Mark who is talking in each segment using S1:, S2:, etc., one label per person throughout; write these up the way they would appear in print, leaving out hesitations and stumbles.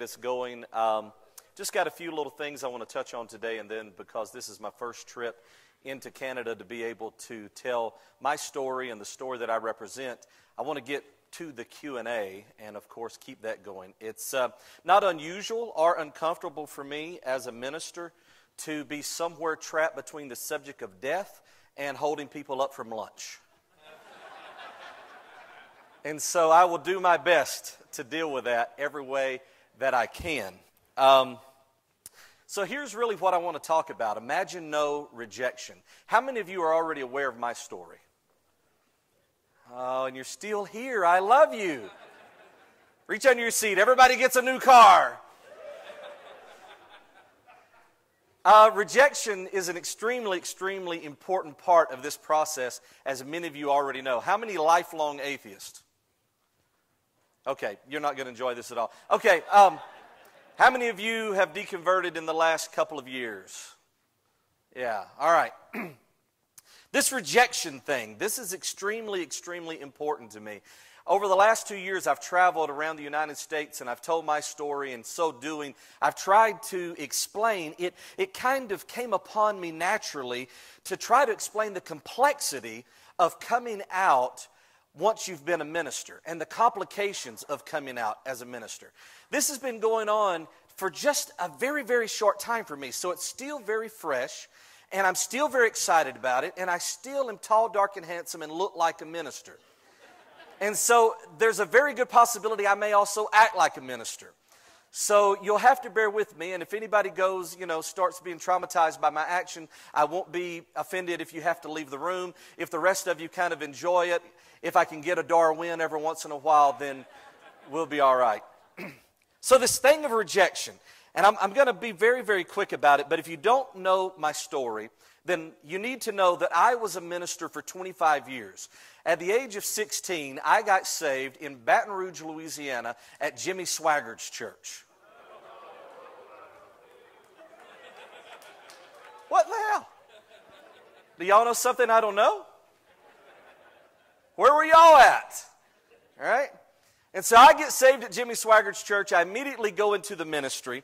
S1: get us going. Just got a few little things I want to touch on today, and then because this is my first trip into Canada to be able to tell my story and the story that I represent, I want to get to the Q&A and, of course, keep that going. It's not unusual or uncomfortable for me as a minister to be somewhere trapped between the subject of death and holding people up from lunch. And so I will do my best to deal with that every way that I can. So here's really what I want to talk about. Imagine no rejection. How many of you are already aware of my story? Oh, and you're still here. I love you. Reach under your seat. Everybody gets a new car. Rejection is an extremely, extremely important part of this process, as many of you already know. How many lifelong atheists? Okay, you're not going to enjoy this at all. Okay, how many of you have deconverted in the last couple of years? Yeah, all right. This rejection thing, this is extremely, extremely important to me. Over the last 2 years, I've traveled around the United States and I've told my story, and so doing, I've tried to explain it. It kind of came upon me naturally to try to explain the complexity of coming out once you've been a minister and the complications of coming out as a minister. This has been going on for just a very, very short time for me, so it's still very fresh, and I'm still very excited about it, and I still am tall, dark, and handsome and look like a minister. And so there's a very good possibility I may also act like a minister. So you'll have to bear with me, and if anybody goes, starts being traumatized by my action, I won't be offended if you have to leave the room. If the rest of you kind of enjoy it, if I can get a Darwin every once in a while, then we'll be all right. So this thing of rejection, and I'm going to be very, very quick about it, but if you don't know my story, then you need to know that I was a minister for 25 years. At the age of 16, I got saved in Baton Rouge, Louisiana at Jimmy Swaggart's church. What the hell? Do y'all know something I don't know? Where were y'all at? All right? And so I get saved at Jimmy Swaggart's church. I immediately go into the ministry.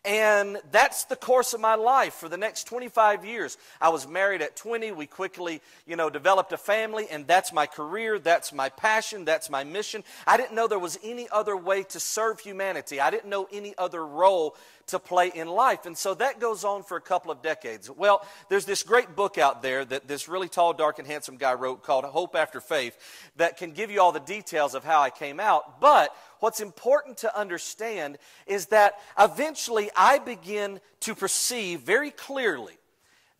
S1: And that's the course of my life for the next 25 years. I was married at 20. We quickly, developed a family, and that's my career, that's my passion, that's my mission. I didn't know there was any other way to serve humanity. I didn't know any other role to play in life. And so that goes on for a couple of decades. Well, there's this great book out there that this really tall, dark, and handsome guy wrote called Hope After Faith that can give you all the details of how I came out. But what's important to understand is that eventually I begin to perceive very clearly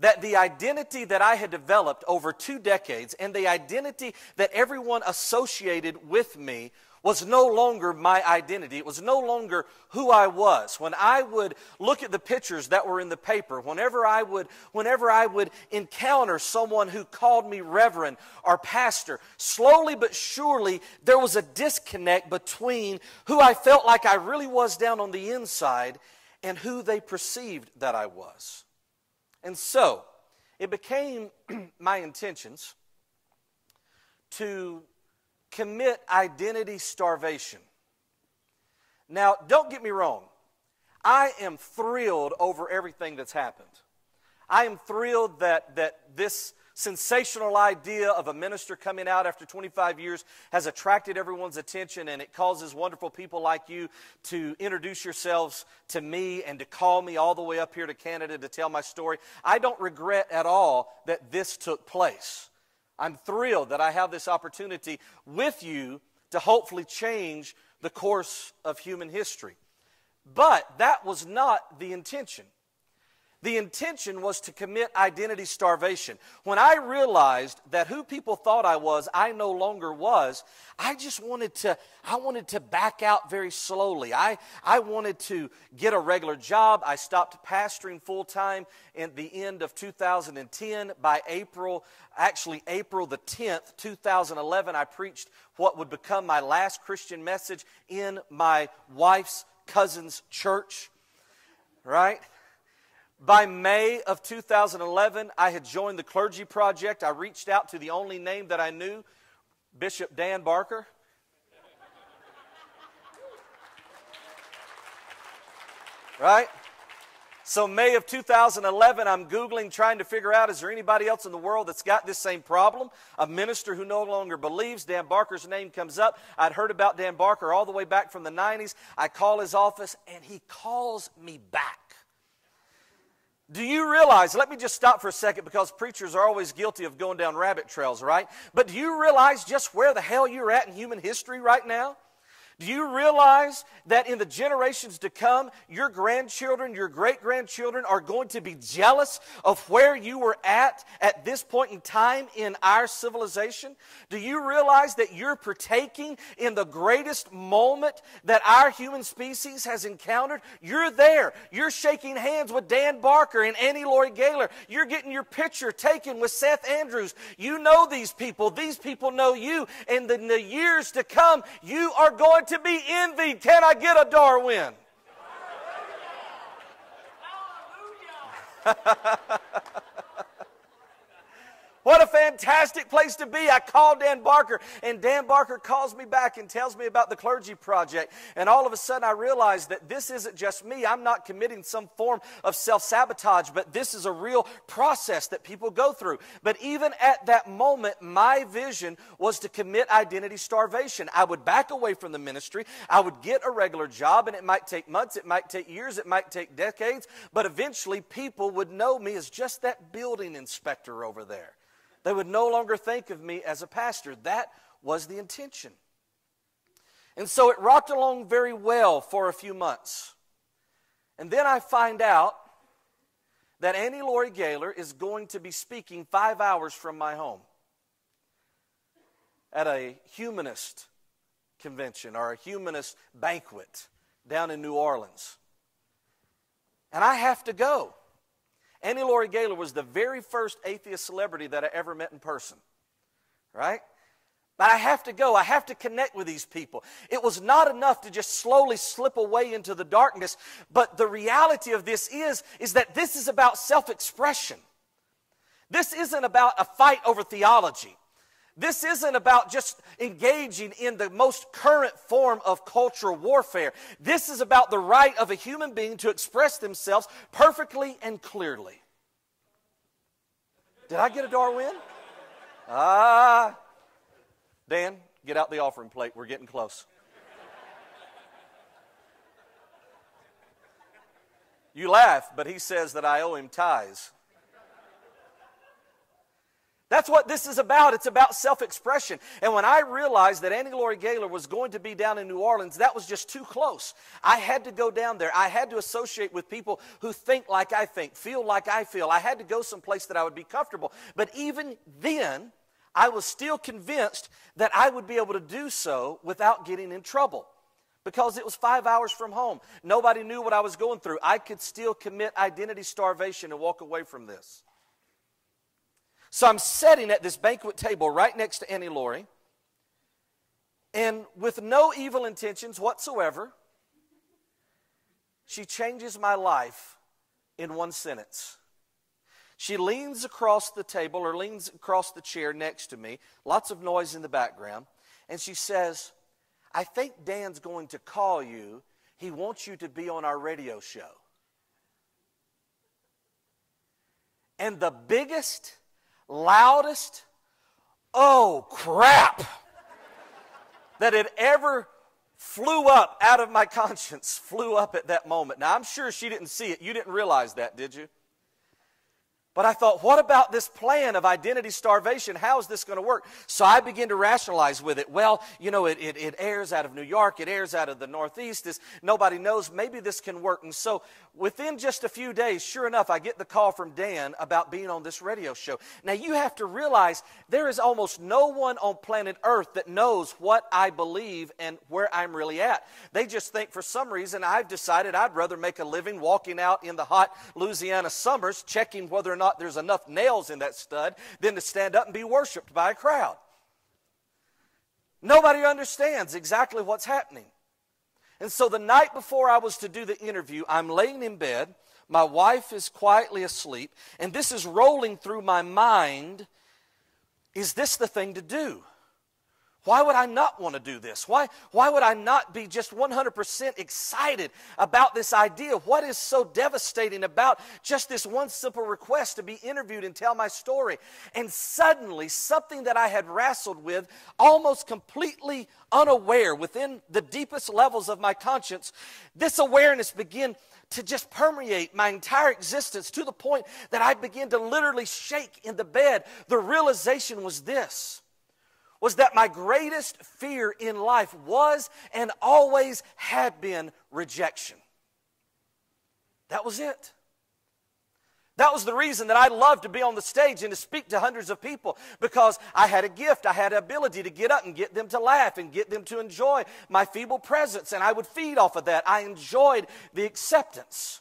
S1: that the identity that I had developed over 2 decades and the identity that everyone associated with me was no longer my identity. It was no longer who I was. When I would look at the pictures that were in the paper, whenever I would encounter someone who called me reverend or pastor, slowly but surely there was a disconnect between who I felt like I really was down on the inside and who they perceived that I was. And so it became my intentions to commit identity starvation. Now, don't get me wrong. I am thrilled over everything that's happened. I am thrilled that this sensational idea of a minister coming out after 25 years has attracted everyone's attention, and it causes wonderful people like you to introduce yourselves to me and to call me all the way up here to Canada to tell my story. I don't regret at all that this took place. I'm thrilled that I have this opportunity with you to hopefully change the course of human history. But that was not the intention. The intention was to commit identity starvation. When I realized that who people thought I was, I no longer was, I wanted to back out very slowly. I wanted to get a regular job. I stopped pastoring full-time at the end of 2010. By April the 10th, 2011, I preached what would become my last Christian message in my wife's cousin's church, right? By May of 2011, I had joined the Clergy Project. I reached out to the only name that I knew, Bishop Dan Barker. Right? So May of 2011, I'm Googling, trying to figure out, is there anybody else in the world that's got this same problem? A minister who no longer believes. Dan Barker's name comes up. I'd heard about Dan Barker all the way back from the 90s. I call his office, and he calls me back. Do you realize, let me just stop for a second, because preachers are always guilty of going down rabbit trails, right? But do you realize just where the hell you're at in human history right now? Do you realize that in the generations to come, your grandchildren, your great-grandchildren are going to be jealous of where you were at this point in time in our civilization? Do you realize that you're partaking in the greatest moment that our human species has encountered? You're there. You're shaking hands with Dan Barker and Annie Laurie Gaylor. You're getting your picture taken with Seth Andrews. You know these people. These people know you. And in the years to come, you are going to be envied. Can I get a Darwin? What a fantastic place to be. I called Dan Barker, and Dan Barker calls me back and tells me about the clergy project. And all of a sudden I realized that this isn't just me. I'm not committing some form of self-sabotage, but this is a real process that people go through. But even at that moment, my vision was to commit identity starvation. I would back away from the ministry. I would get a regular job, and it might take months, it might take years, it might take decades, but eventually people would know me as just that building inspector over there. They would no longer think of me as a pastor. That was the intention. And so it rocked along very well for a few months. And then I find out that Annie Laurie Gaylor is going to be speaking 5 hours from my home at a humanist convention or a humanist banquet down in New Orleans. And I have to go. Annie Laurie Gaylor was the very first atheist celebrity that I ever met in person, right? But I have to go. I have to connect with these people. It was not enough to just slowly slip away into the darkness, but the reality of this is that this is about self-expression. This isn't about a fight over theology. This isn't about just engaging in the most current form of cultural warfare. This is about the right of a human being to express themselves perfectly and clearly. Did I get a Darwin? Dan, get out the offering plate. We're getting close. You laugh, but he says that I owe him tithes. That's what this is about. It's about self-expression. And when I realized that Annie Laurie Gaylor was going to be down in New Orleans, that was just too close. I had to go down there. I had to associate with people who think like I think, feel like I feel. I had to go someplace that I would be comfortable. But even then, I was still convinced that I would be able to do so without getting in trouble. Because it was 5 hours from home. Nobody knew what I was going through. I could still commit identity starvation and walk away from this. So I'm sitting at this banquet table right next to Annie Laurie, and with no evil intentions whatsoever, she changes my life in one sentence. She leans across the table or leans across the chair next to me, lots of noise in the background, and she says, I think Dan's going to call you. He wants you to be on our radio show. And the biggest, loudest, oh crap, that had ever flew up out of my conscience, flew up at that moment. Now I'm sure she didn't see it. You didn't realize that, did you? But I thought, what about this plan of identity starvation? How is this going to work? So I began to rationalize with it. Well, you know, it airs out of New York. It airs out of the Northeast. Nobody knows. Maybe this can work. And so within just a few days, sure enough, I get the call from Dan about being on this radio show. Now, you have to realize there is almost no one on planet Earth that knows what I believe and where I'm really at. They just think for some reason I've decided I'd rather make a living walking out in the hot Louisiana summers, checking whether or not there's enough nails in that stud than to stand up and be worshiped by a crowd. Nobody understands exactly what's happening. And so the night before I was to do the interview, I'm laying in bed, my wife is quietly asleep, and this is rolling through my mind, is this the thing to do? Why would I not want to do this? Why would I not be just 100% excited about this idea? What is so devastating about just this one simple request to be interviewed and tell my story? And suddenly, something that I had wrestled with, almost completely unaware, within the deepest levels of my conscience, this awareness began to just permeate my entire existence to the point that I began to literally shake in the bed. The realization was this, was that my greatest fear in life was and always had been rejection. That was it. That was the reason that I loved to be on the stage and to speak to hundreds of people, because I had a gift, I had an ability to get up and get them to laugh and get them to enjoy my feeble presence, and I would feed off of that. I enjoyed the acceptance.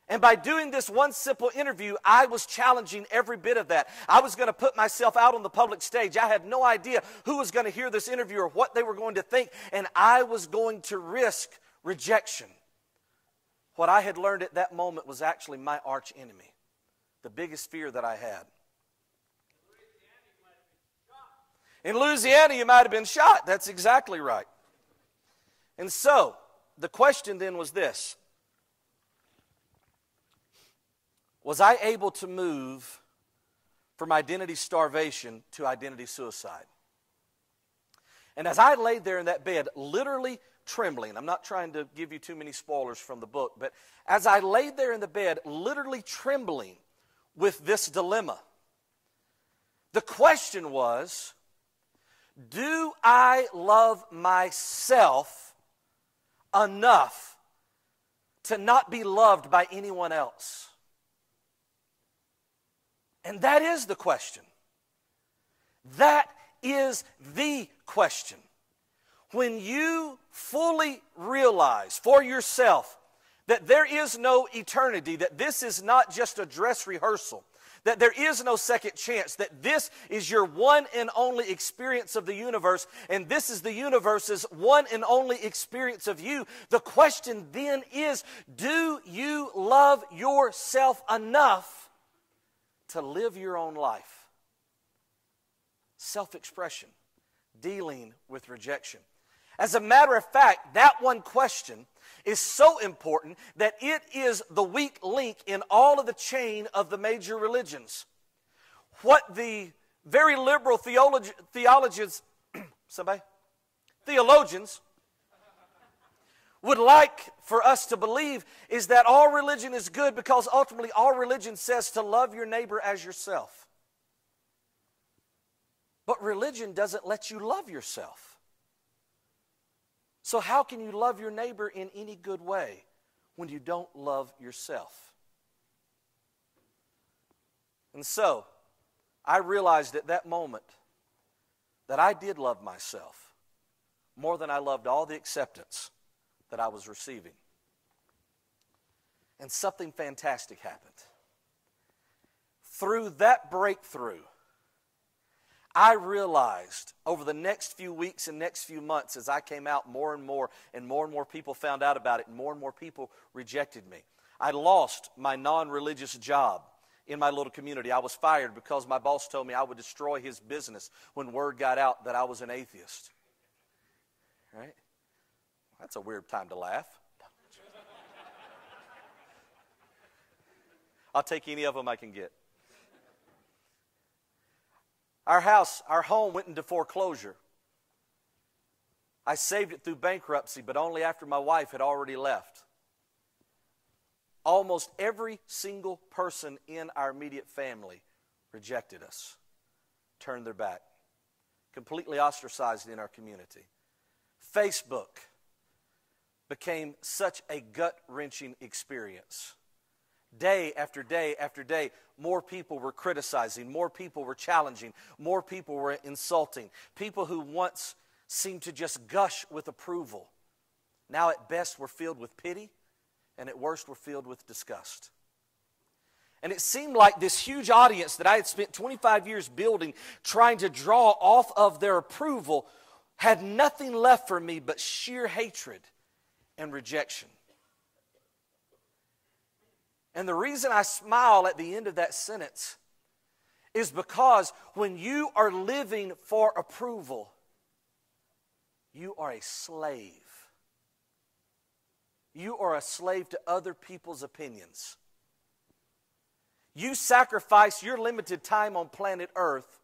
S1: And by doing this one simple interview, I was challenging every bit of that. I was going to put myself out on the public stage. I had no idea who was going to hear this interview or what they were going to think, and I was going to risk rejection. What I had learned at that moment was actually my arch enemy, the biggest fear that I had. In Louisiana, you might have been shot. That's exactly right. And so, the question then was this: was I able to move from identity starvation to identity suicide? And as I laid there in that bed, literally trembling, I'm not trying to give you too many spoilers from the book, but as I laid there in the bed, literally trembling with this dilemma, the question was, do I love myself enough to not be loved by anyone else? And that is the question. That is the question. When you fully realize for yourself that there is no eternity, that this is not just a dress rehearsal, that there is no second chance, that this is your one and only experience of the universe, and this is the universe's one and only experience of you, the question then is, do you love yourself enough to live your own life? Self-expression, dealing with rejection. As a matter of fact, that one question is so important that it is the weak link in all of the chain of the major religions. What the very liberal theologians would like for us to believe is that all religion is good, because ultimately all religion says to love your neighbor as yourself. But religion doesn't let you love yourself. So how can you love your neighbor in any good way when you don't love yourself? And so, I realized at that moment that I did love myself more than I loved all the acceptance that I was receiving. And something fantastic happened. Through that breakthrough, I realized over the next few weeks and next few months, as I came out more and more people found out about it, and more people rejected me. I lost my non-religious job in my little community. I was fired because my boss told me I would destroy his business when word got out that I was an atheist. Right? That's a weird time to laugh. I'll take any of them I can get. Our home went into foreclosure. I saved it through bankruptcy, but only after my wife had already left. Almost every single person in our immediate family rejected us, turned their back, completely ostracized in our community. Facebook became such a gut-wrenching experience. Day after day after day, more people were criticizing, more people were challenging, more people were insulting. People who once seemed to just gush with approval, now at best were filled with pity, and at worst were filled with disgust. And it seemed like this huge audience that I had spent 25 years building, trying to draw off of their approval, had nothing left for me but sheer hatred and rejection. And the reason I smile at the end of that sentence is because when you are living for approval, you are a slave. You are a slave to other people's opinions. You sacrifice your limited time on planet Earth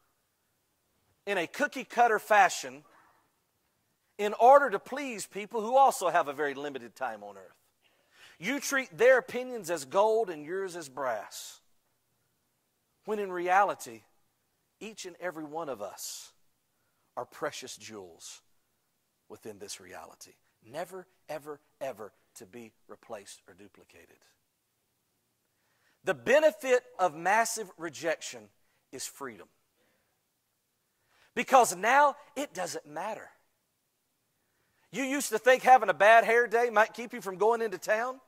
S1: in a cookie-cutter fashion in order to please people who also have a very limited time on earth. You treat their opinions as gold and yours as brass. When in reality, each and every one of us are precious jewels within this reality. Never, ever, ever to be replaced or duplicated. The benefit of massive rejection is freedom. Because now it doesn't matter. You used to think having a bad hair day might keep you from going into town.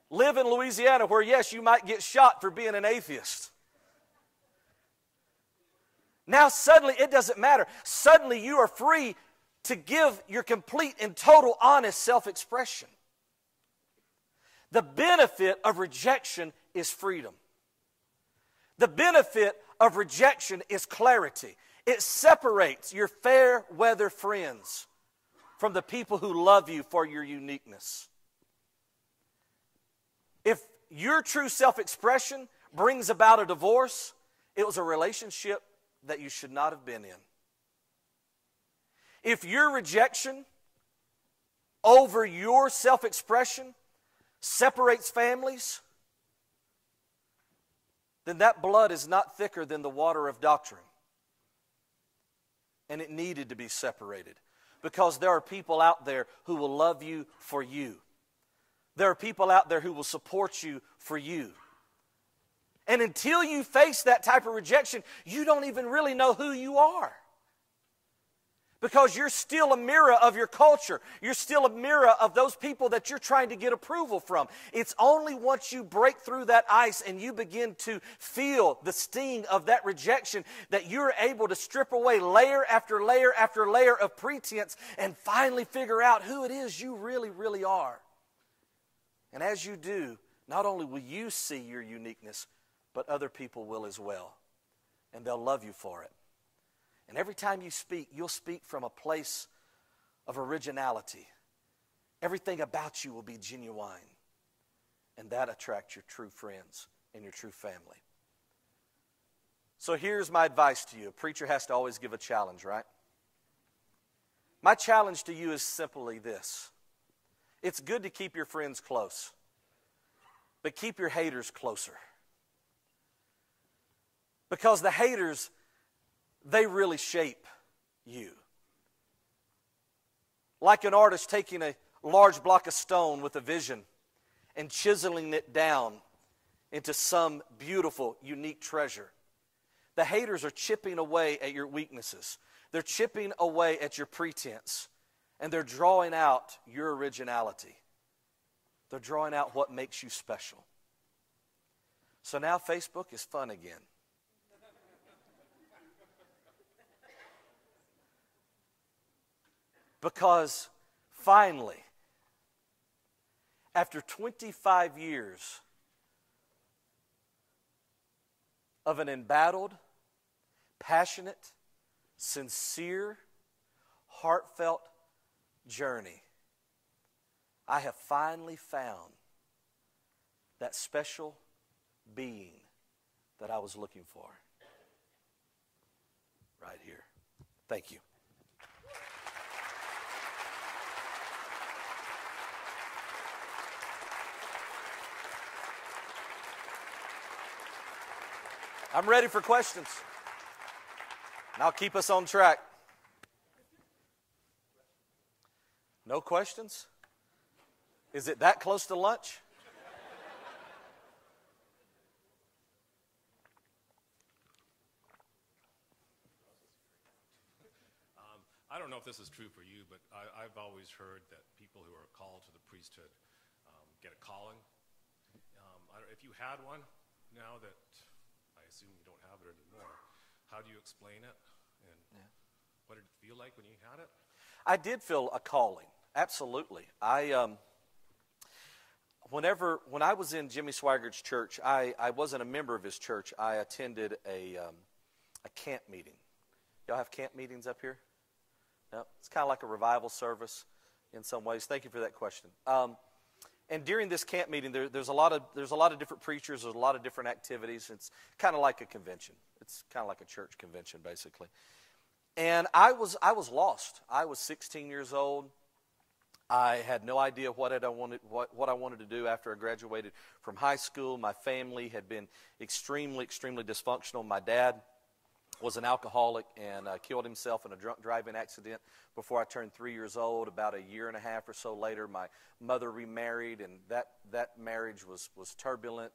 S1: Live in Louisiana where, yes, you might get shot for being an atheist. Now suddenly it doesn't matter. Suddenly you are free to give your complete and total honest self-expression. The benefit of rejection is freedom. The benefit of rejection is clarity. It separates your fair weather friends from the people who love you for your uniqueness. If your true self-expression brings about a divorce, it was a relationship that you should not have been in. If your rejection over your self-expression separates families, then that blood is not thicker than the water of doctrine. And it needed to be separated. Because there are people out there who will love you for you. There are people out there who will support you for you. And until you face that type of rejection, you don't even really know who you are. Because you're still a mirror of your culture. You're still a mirror of those people that you're trying to get approval from. It's only once you break through that ice and you begin to feel the sting of that rejection that you're able to strip away layer after layer after layer of pretense and finally figure out who it is you really, really are. And as you do, not only will you see your uniqueness, but other people will as well. And they'll love you for it. And every time you speak, you'll speak from a place of originality. Everything about you will be genuine. And that attracts your true friends and your true family. So here's my advice to you. A preacher has to always give a challenge, right? My challenge to you is simply this. It's good to keep your friends close, but keep your haters closer. Because the haters, they really shape you. Like an artist taking a large block of stone with a vision and chiseling it down into some beautiful, unique treasure. The haters are chipping away at your weaknesses. They're chipping away at your pretense. And they're drawing out your originality. They're drawing out what makes you special. So now Facebook is fun again. Because finally, after 25 years of an embattled, passionate, sincere, heartfelt journey, I have finally found that special being that I was looking for. Right here. Thank you. I'm ready for questions. And I'll keep us on track. No questions? Is it that close to lunch?
S2: I don't know if this is true for you, but I've always heard that people who are called to the priesthood get a calling. If you had one, now that I assume you don't have it anymore, how do you explain it? And what did it feel like when you had it?
S1: I did feel a calling, absolutely. When I was in Jimmy Swiggert's church, I wasn't a member of his church. I attended a camp meeting. Y'all have camp meetings up here? No, it's kind of like a revival service in some ways. Thank you for that question. And during this camp meeting, there's a lot of different preachers. There's a lot of different activities. It's kind of like a convention. It's kind of like a church convention, basically. And I was lost. I was 16 years old. I had no idea what I wanted to do after I graduated from high school. My family had been extremely dysfunctional. My dad was an alcoholic and killed himself in a drunk driving accident before I turned 3 years old. About a year and a half or so later, my mother remarried, and that marriage was turbulent.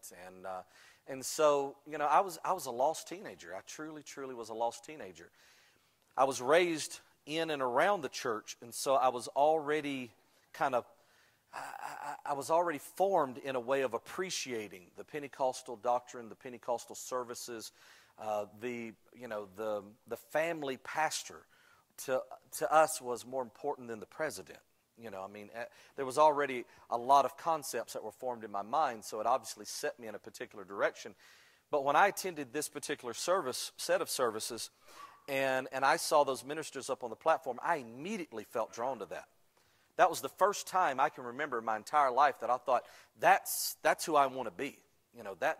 S1: And so, I was a lost teenager. I truly was a lost teenager. I was raised in and around the church, and so I was already I was already formed in a way of appreciating the Pentecostal doctrine, the Pentecostal services, the family pastor to us was more important than the president. There was already a lot of concepts that were formed in my mind, so it obviously set me in a particular direction. But when I attended this particular set of services, and I saw those ministers up on the platform, I immediately felt drawn to that. That was the first time I can remember in my entire life that I thought, that's who I want to be.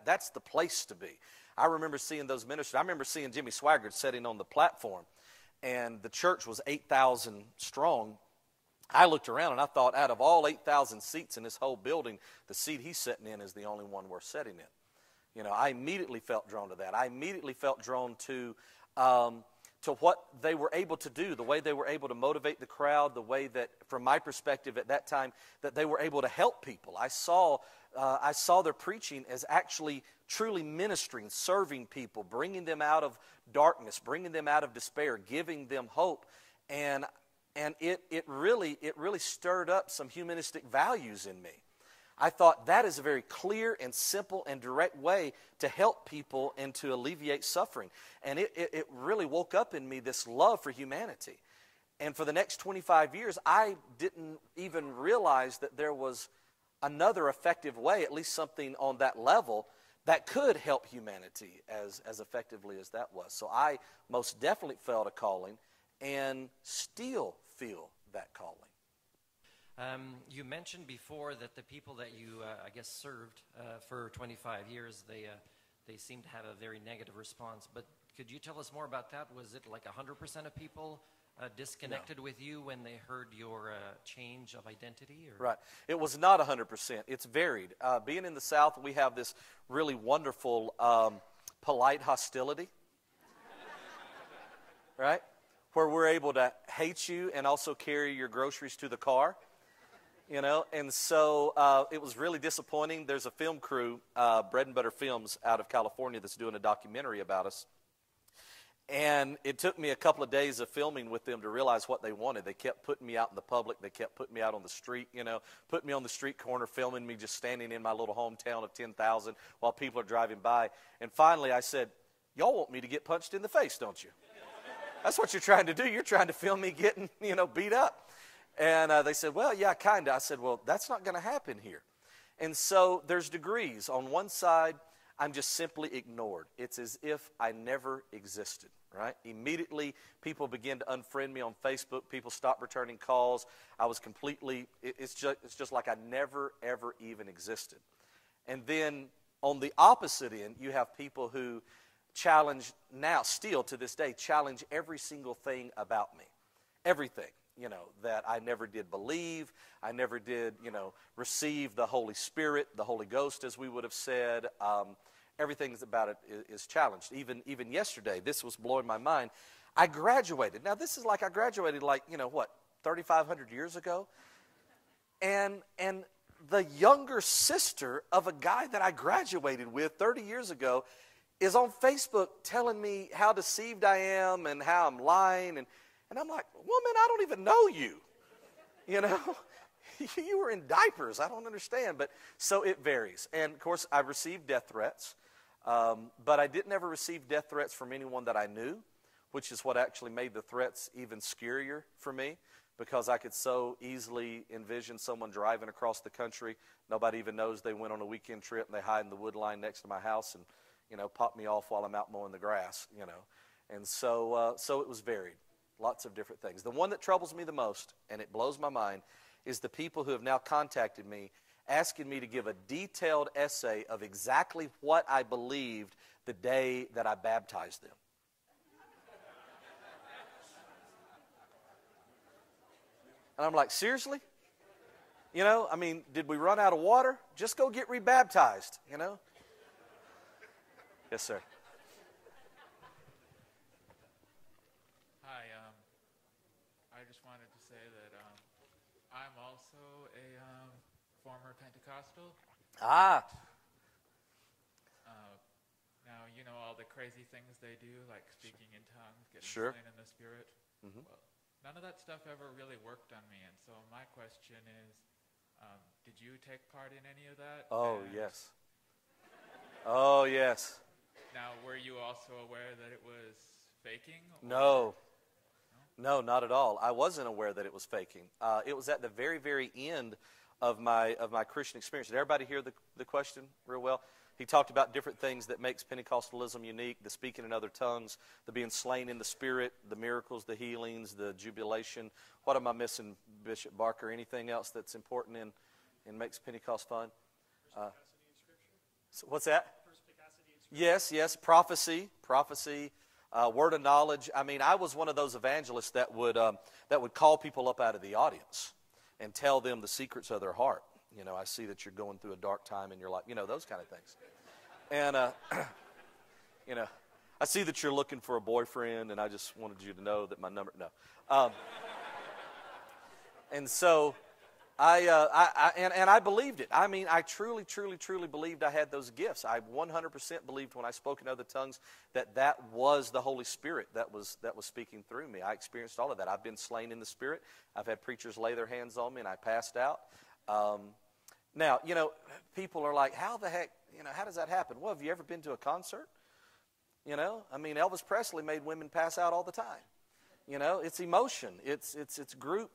S1: That's the place to be. I remember seeing those ministers. I remember seeing Jimmy Swaggart sitting on the platform, and the church was 8,000 strong. I looked around, and I thought, out of all 8,000 seats in this whole building, the seat he's sitting in is the only one worth sitting in. I immediately felt drawn to that. I immediately felt drawn to what they were able to do, the way they were able to motivate the crowd, the way that, from my perspective at that time, that they were able to help people. I saw their preaching as actually truly ministering, serving people, bringing them out of darkness, bringing them out of despair, giving them hope, and it really stirred up some humanistic values in me. I thought that is a very clear and simple and direct way to help people and to alleviate suffering. And it really woke up in me this love for humanity. And for the next 25 years, I didn't even realize that there was another effective way, at least something on that level, that could help humanity as effectively as that was. So I most definitely felt a calling and still feel that calling.
S3: You mentioned before that the people that you, served for 25 years, they seem to have a very negative response. But could you tell us more about that? Was it like 100% of people disconnected with you when they heard your change of identity? Or?
S1: Right. It was not 100%. It's varied. Being in the South, we have this really wonderful polite hostility, right? Where we're able to hate you and also carry your groceries to the car. And so it was really disappointing. There's a film crew, Bread and Butter Films, out of California that's doing a documentary about us. And it took me a couple of days of filming with them to realize what they wanted. They kept putting me out in the public. They kept putting me out on the street, putting me on the street corner, filming me just standing in my little hometown of 10,000 while people are driving by. And finally I said, y'all want me to get punched in the face, don't you? That's what you're trying to do. You're trying to film me getting, beat up. And they said, well, yeah, kind of. I said, well, that's not going to happen here. And so there's degrees. On one side, I'm just simply ignored. It's as if I never existed, right? Immediately, people begin to unfriend me on Facebook. People stop returning calls. I was completely, it's just like I never, ever even existed. And then on the opposite end, you have people who challenge now, still to this day, challenge every single thing about me. Everything. That I never did believe, I never did, receive the Holy Spirit, the Holy Ghost, as we would have said. Everything about it is challenged. Even yesterday, this was blowing my mind. I graduated. Now, this is like I graduated 3,500 years ago? And the younger sister of a guy that I graduated with 30 years ago is on Facebook telling me how deceived I am and how I'm lying. And I'm like, woman, I don't even know you. You were in diapers. I don't understand. But so it varies. And, of course, I received death threats. But I didn't ever receive death threats from anyone that I knew, which is what actually made the threats even scarier for me, because I could so easily envision someone driving across the country. Nobody even knows they went on a weekend trip, and they hide in the wood line next to my house and, pop me off while I'm out mowing the grass, And so it was varied. Lots of different things. The one that troubles me the most, and it blows my mind, is the people who have now contacted me asking me to give a detailed essay of exactly what I believed the day that I baptized them. And I'm like, seriously? You know, I mean, did we run out of water? Just go get rebaptized, you know? Yes, sir.
S4: Hi, I just wanted to say that I'm also a former Pentecostal.
S1: Ah.
S4: Now, you know all the crazy things they do, like speaking in tongues, getting
S1: Sure.
S4: slain in the Spirit.
S1: Mm-hmm.
S4: Well, none of that stuff ever really worked on me, and so my question is, did you take part in any of that?
S1: Oh,
S4: And
S1: yes. Oh, yes.
S4: Now, were you also aware that it was faking?
S1: No. No, not at all. I wasn't aware that it was faking. It was at the very, very end of my Christian experience. Did everybody hear the question real well? He talked about different things that makes Pentecostalism unique, the speaking in other tongues, the being slain in the Spirit, the miracles, the healings, the jubilation. What am I missing, Bishop Barker? Anything else that's important in makes Pentecost fun? So what's that? Yes, prophecy, word of knowledge. I mean, I was one of those evangelists that would call people up out of the audience and tell them the secrets of their heart. You know, I see that you're going through a dark time in your life. You know, those kind of things. And, you know, I see that you're looking for a boyfriend, and I just wanted you to know that my number, no. And so I believed it. I mean, I truly believed I had those gifts. I 100% believed when I spoke in other tongues that was the Holy Spirit that was speaking through me. I experienced all of that. I've been slain in the Spirit. I've had preachers lay their hands on me, and I passed out. Now, you know, people are like, how the heck, you know, how does that happen? Well, have you ever been to a concert? You know, I mean, Elvis Presley made women pass out all the time. You know, it's emotion. It's group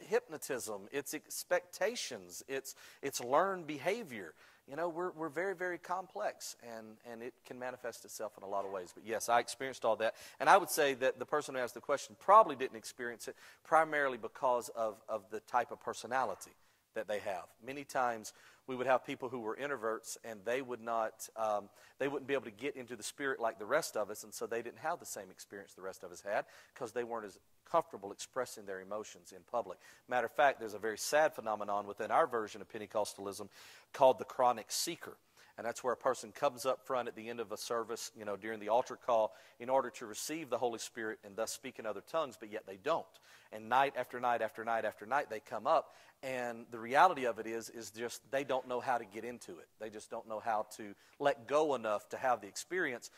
S1: hypnotism. It's expectations. It's learned behavior. You know, we're very, very complex, and it can manifest itself in a lot of ways. But yes, I experienced all that. And I would say that the person who asked the question probably didn't experience it primarily because of the type of personality that they have. Many times we would have people who were introverts, and they wouldn't be able to get into the Spirit like the rest of us, and so they didn't have the same experience the rest of us had because they weren't as comfortable expressing their emotions in public. Matter of fact, there's a very sad phenomenon within our version of Pentecostalism called the chronic seeker. And that's where a person comes up front at the end of a service, you know, during the altar call in order to receive the Holy Spirit and thus speak in other tongues, but yet they don't. And night after night after night after night, they come up, and the reality of it is just they don't know how to get into it. They just don't know how to let go enough to have the experience.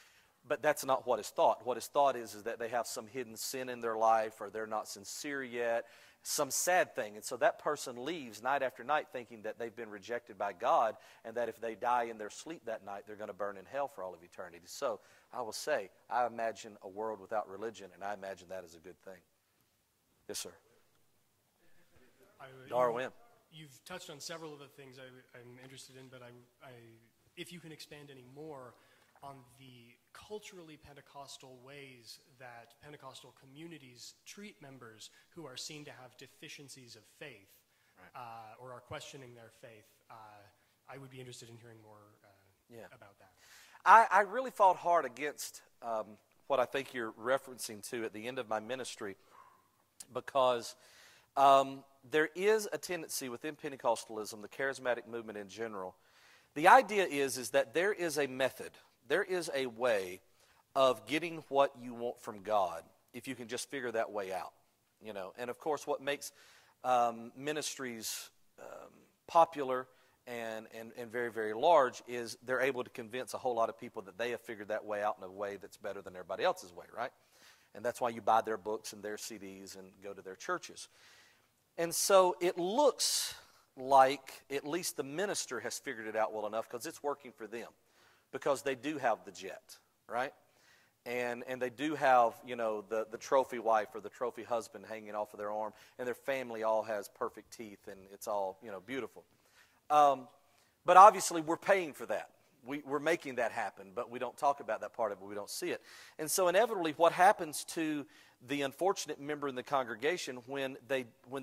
S1: But that's not what is thought. What is thought is that they have some hidden sin in their life, or they're not sincere yet, some sad thing. And so that person leaves night after night thinking that they've been rejected by God, and that if they die in their sleep that night, they're going to burn in hell for all of eternity. So I will say, I imagine a world without religion, and I imagine that is a good thing. Yes, sir. Darwin.
S5: You've touched on several of the things I'm interested in, but if you can expand any more on the culturally Pentecostal ways that Pentecostal communities treat members who are seen to have deficiencies of faith, right, or are questioning their faith, I would be interested in hearing more about that.
S1: I really fought hard against what I think you're referencing to at the end of my ministry, because there is a tendency within Pentecostalism, the charismatic movement in general. The idea is that there is a method, there is a way of getting what you want from God if you can just figure that way out. You know, and of course what makes ministries popular and very, very large is they're able to convince a whole lot of people that they have figured that way out in a way that's better than everybody else's way, right? And that's why you buy their books and their CDs and go to their churches. And so it looks like at least the minister has figured it out well enough because it's working for them, because they do have the jet, right? And they do have, you know, the trophy wife or the trophy husband hanging off of their arm, and their family all has perfect teeth, and it's all, you know, beautiful. But obviously we're paying for that. We're making that happen, but we don't talk about that part of it. We don't see it. And so inevitably what happens to the unfortunate member in the congregation, when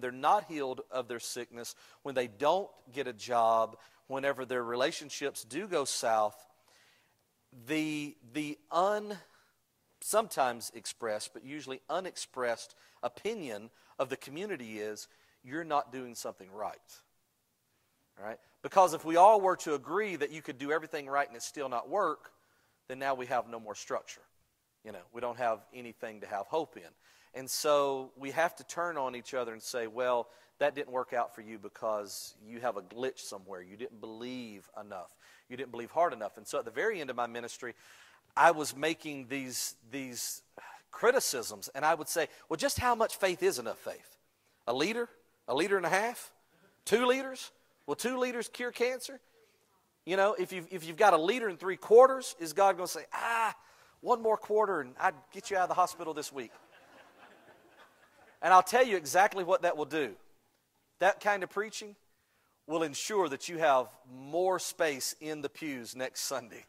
S1: they're not healed of their sickness, when they don't get a job, whenever their relationships do go south, the sometimes expressed, but usually unexpressed opinion of the community is, you're not doing something right. All right? Because if we all were to agree that you could do everything right and it still not work, then now we have no more structure. We don't have anything to have hope in. And so we have to turn on each other and say, well, that didn't work out for you because you have a glitch somewhere. You didn't believe enough. You didn't believe hard enough. And so at the very end of my ministry, I was making these criticisms, and I would say, well, just how much faith is enough faith? A liter? A liter and a half? 2 liters? Will 2 liters cure cancer? If you've got 1 liter and 3/4, is God going to say, 1 more quarter and I'd get you out of the hospital this week? And I'll tell you exactly what that will do. That kind of preaching will ensure that you have more space in the pews next Sunday,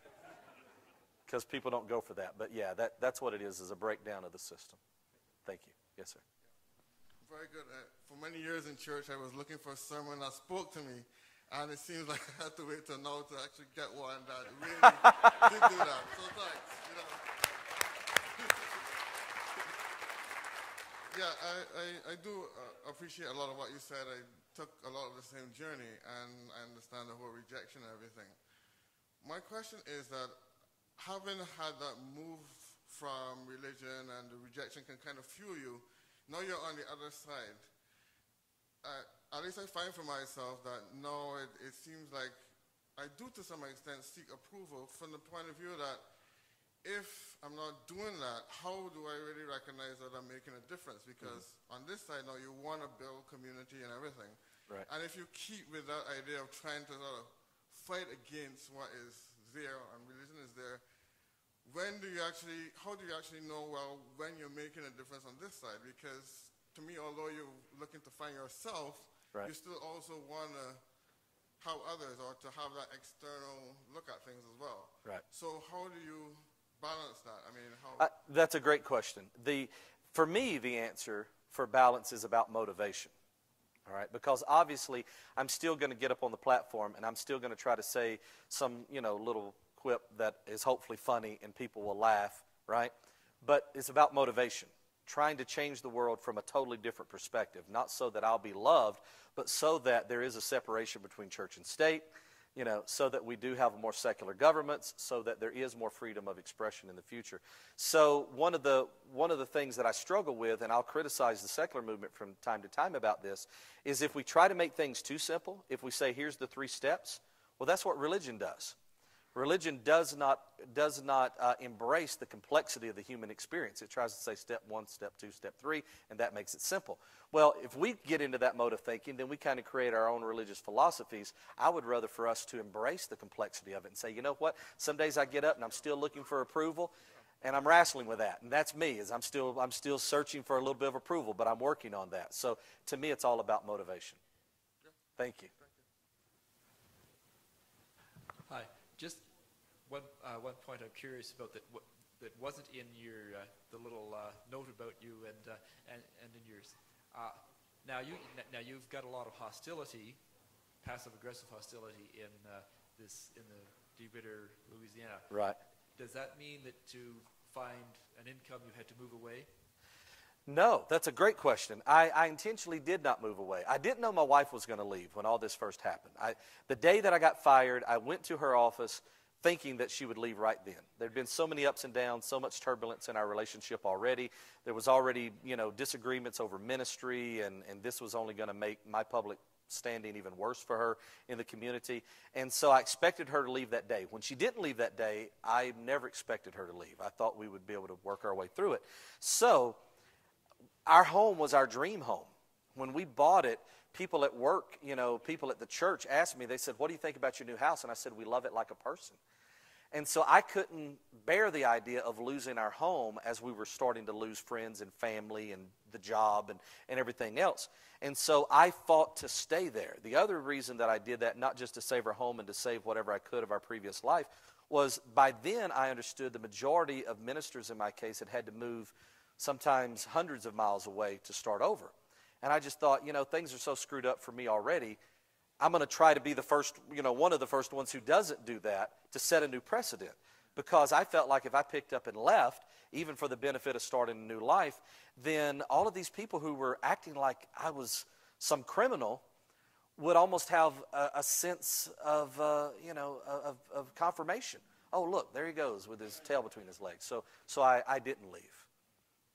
S1: because people don't go for that. But yeah, that's what it is a breakdown of the system. Thank you. Yes, sir.
S6: Very good. For many years in church, I was looking for a sermon that spoke to me, and it seems like I had to wait till now to actually get one that really did do that. So thanks. Yeah, I do appreciate a lot of what you said. I took a lot of the same journey, and I understand the whole rejection and everything. My question is that, having had that move from religion and the rejection can kind of fuel you, now you're on the other side. At least I find for myself that now it seems like I do to some extent seek approval from the point of view that if I'm not doing that, how do I really recognize that I'm making a difference? Because on this side now you want to build community and everything.
S1: Right.
S6: And if you keep with that idea of trying to sort of fight against what is there and religion is there, how do you actually know, well, when you're making a difference on this side? Because to me, although you're looking to find yourself,
S1: right,
S6: you still also want to help others or to have that external look at things as well.
S1: Right.
S6: So how do you balance that? I mean,
S1: that's a great question. For me, the answer for balance is about motivation. All right, because obviously I'm still going to get up on the platform and I'm still going to try to say some, little quip that is hopefully funny and people will laugh, right? But it's about motivation, trying to change the world from a totally different perspective, not so that I'll be loved, but so that there is a separation between church and state, so that we do have more secular governments, so that there is more freedom of expression in the future. So one of the things that I struggle with, and I'll criticize the secular movement from time to time about this, is if we try to make things too simple, if we say here's the 3 steps, well, that's what religion does. Religion does not embrace the complexity of the human experience. It tries to say step 1, step 2, step 3, and that makes it simple. Well, if we get into that mode of thinking, then we kind of create our own religious philosophies. I would rather for us to embrace the complexity of it and say, you know what, some days I get up and I'm still looking for approval, and I'm wrestling with that. And that's me, is I'm still searching for a little bit of approval, but I'm working on that. So to me, it's all about motivation. Thank you.
S7: Hi. Just one point I'm curious about that wasn't in your the little note about you and in yours. Now you've got a lot of hostility, passive-aggressive hostility in the DeWitt, Louisiana.
S1: Right.
S7: Does that mean that to find an income you had to move away?
S1: No, that's a great question. I intentionally did not move away. I didn't know my wife was going to leave when all this first happened. The day that I got fired, I went to her office thinking that she would leave right then. There'd been so many ups and downs, so much turbulence in our relationship already. There was already, disagreements over ministry, and this was only going to make my public standing even worse for her in the community. And so I expected her to leave that day. When she didn't leave that day, I never expected her to leave. I thought we would be able to work our way through it. So our home was our dream home. When we bought it, people at work, people at the church asked me, they said, what do you think about your new house? And I said, we love it like a person. And so I couldn't bear the idea of losing our home as we were starting to lose friends and family and the job and everything else. And so I fought to stay there. The other reason that I did that, not just to save our home and to save whatever I could of our previous life, was by then I understood the majority of ministers in my case had to move sometimes hundreds of miles away to start over. And I just thought, things are so screwed up for me already. I'm going to try to be the first, one of the first ones who doesn't do that to set a new precedent. Because I felt like if I picked up and left, even for the benefit of starting a new life, then all of these people who were acting like I was some criminal would almost have a sense of, of confirmation. Oh, look, there he goes with his tail between his legs. So I didn't leave.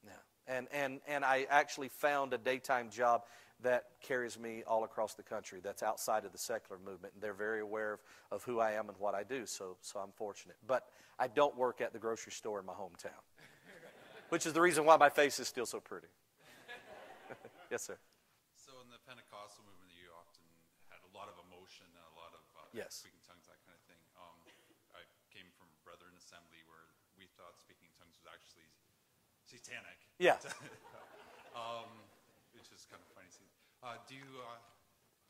S1: Yeah. And I actually found a daytime job that carries me all across the country that's outside of the secular movement. And they're very aware of who I am and what I do, so I'm fortunate. But I don't work at the grocery store in my hometown, which is the reason why my face is still so pretty. Yes, sir.
S8: So in the Pentecostal movement, you often had a lot of emotion and a lot of
S1: yes.
S8: speaking tongues, that kind of thing. I came from Brethren Assembly where we thought speaking tongues was actually satanic.
S1: Yeah.
S8: Which is kind of funny.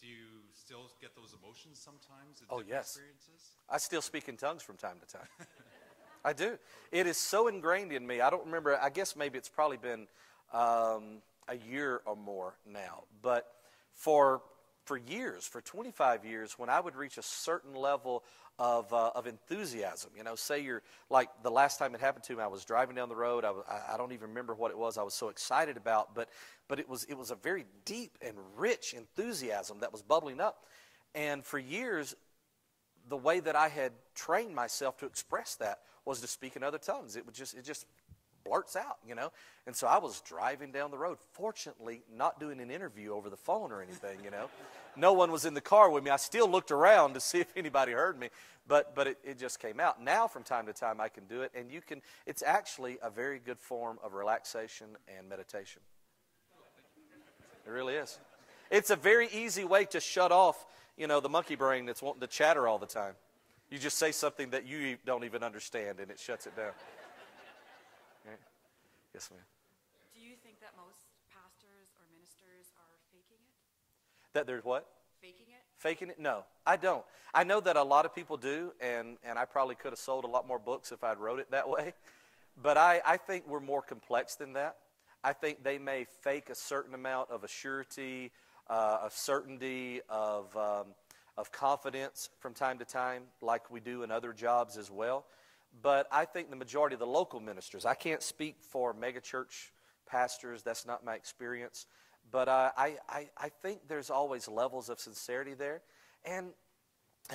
S8: Do you still get those emotions sometimes?
S1: Oh, yes.
S8: Experiences?
S1: I still speak in tongues from time to time. I do. It is so ingrained in me. I don't remember. I guess maybe it's probably been a year or more now. But for years, for 25 years, when I would reach a certain level of enthusiasm, say you're like the last time it happened to me, I was driving down the road. I don't even remember what it was I was so excited about, but it was a very deep and rich enthusiasm that was bubbling up. And for years, the way that I had trained myself to express that was to speak in other tongues. It just blurts out, And so I was driving down the road, fortunately not doing an interview over the phone or anything, No one was in the car with me. I still looked around to see if anybody heard me, but it just came out. Now from time to time I can do it, and it's actually a very good form of relaxation and meditation. It really is. It's a very easy way to shut off, the monkey brain that's wanting to chatter all the time. You just say something that you don't even understand, and it shuts it down. Right? Yes, ma'am.
S9: Do you think that most pastors or ministers are faking it?
S1: That there's what?
S9: Faking it?
S1: Faking it? No, I don't. I know that a lot of people do, and I probably could have sold a lot more books if I'd wrote it that way. But I think we're more complex than that. I think they may fake a certain amount of assurity, of certainty, of confidence from time to time, like we do in other jobs as well. But I think the majority of the local ministers, I can't speak for megachurch pastors, that's not my experience, but I think there's always levels of sincerity there. And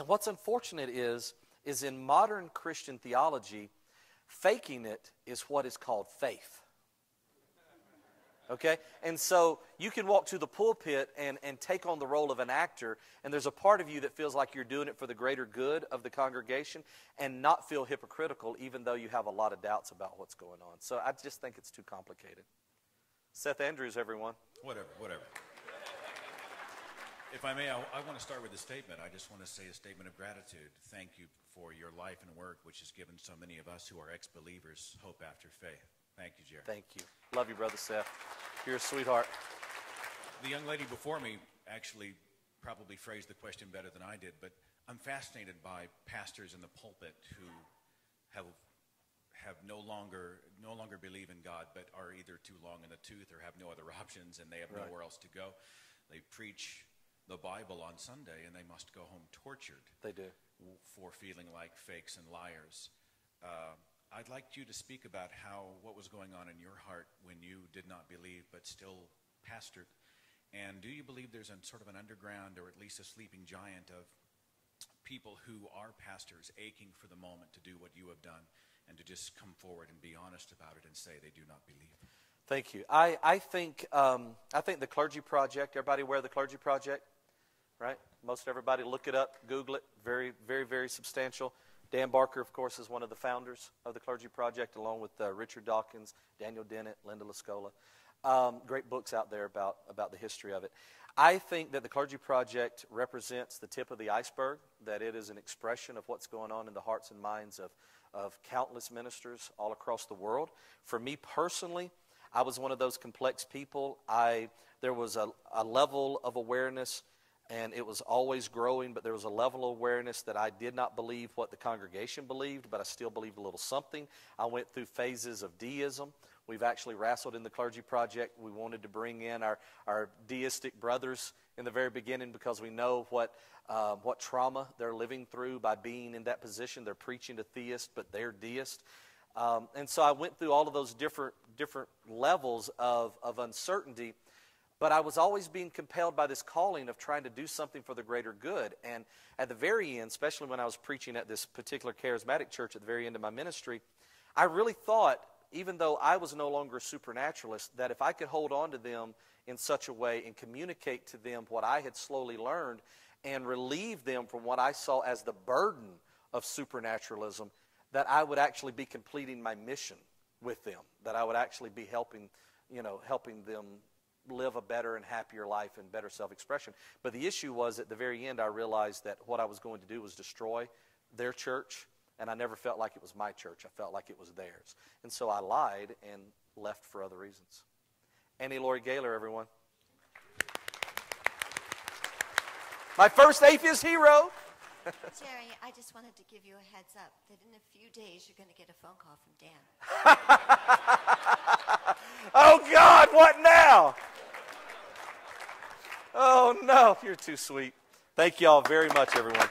S1: what's unfortunate is in modern Christian theology, faking it is what is called faith. Okay? And so you can walk to the pulpit and take on the role of an actor, and there's a part of you that feels like you're doing it for the greater good of the congregation and not feel hypocritical, even though you have a lot of doubts about what's going on. So I just think it's too complicated. Seth Andrews, everyone.
S10: Whatever. If I may, I want to start with a statement. I just want to say a statement of gratitude. Thank you for your life and work, which has given so many of us who are ex-believers hope after faith. Thank you, Jerry.
S1: Thank you. Love you, Brother Seth. You're a sweetheart.
S10: The young lady before me actually probably phrased the question better than I did, but I'm fascinated by pastors in the pulpit who have no longer believe in God, but are either too long in the tooth or have no other options, and they have
S1: Right.
S10: nowhere else to go. They preach the Bible on Sunday, and they must go home tortured.
S1: They do.
S10: For feeling like fakes and liars. I'd like you to speak about what was going on in your heart when you did not believe but still pastored. And do you believe there's a sort of an underground or at least a sleeping giant of people who are pastors aching for the moment to do what you have done and to just come forward and be honest about it and say they do not believe?
S1: Thank you. I think the Clergy Project, everybody aware of the Clergy Project? Right? Most everybody look it up, Google it. Very, very, very substantial. Dan Barker, of course, is one of the founders of the Clergy Project, along with Richard Dawkins, Daniel Dennett, Linda Lascola. Great books out there about the history of it. I think that the Clergy Project represents the tip of the iceberg, that it is an expression of what's going on in the hearts and minds of countless ministers all across the world. For me personally, I was one of those complex people. There was a level of awareness, and it was always growing, but there was a level of awareness that I did not believe what the congregation believed, but I still believed a little something. I went through phases of deism, We've actually wrestled in the clergy project. We wanted to bring in our deistic brothers in the very beginning because we know what trauma they're living through by being in that position. They're preaching to theists, but they're deists. And so I went through all of those different levels of uncertainty, but I was always being compelled by this calling of trying to do something for the greater good. And at the very end, especially when I was preaching at this particular charismatic church at the very end of my ministry, I really thought, even though I was no longer a supernaturalist, that if I could hold on to them in such a way and communicate to them what I had slowly learned and relieve them from what I saw as the burden of supernaturalism, that I would actually be completing my mission with them, that I would actually be helping them live a better and happier life and better self-expression. But the issue was, at the very end, I realized that what I was going to do was destroy their church, and I never felt like it was my church. I felt like it was theirs. And so I lied and left for other reasons. Annie Laurie Gaylor, everyone. My first atheist hero.
S11: Jerry, I just wanted to give you a heads up that in a few days you're going to get a phone call from Dan.
S1: Oh, God, what now? Oh, no, you're too sweet. Thank you all very much, everyone.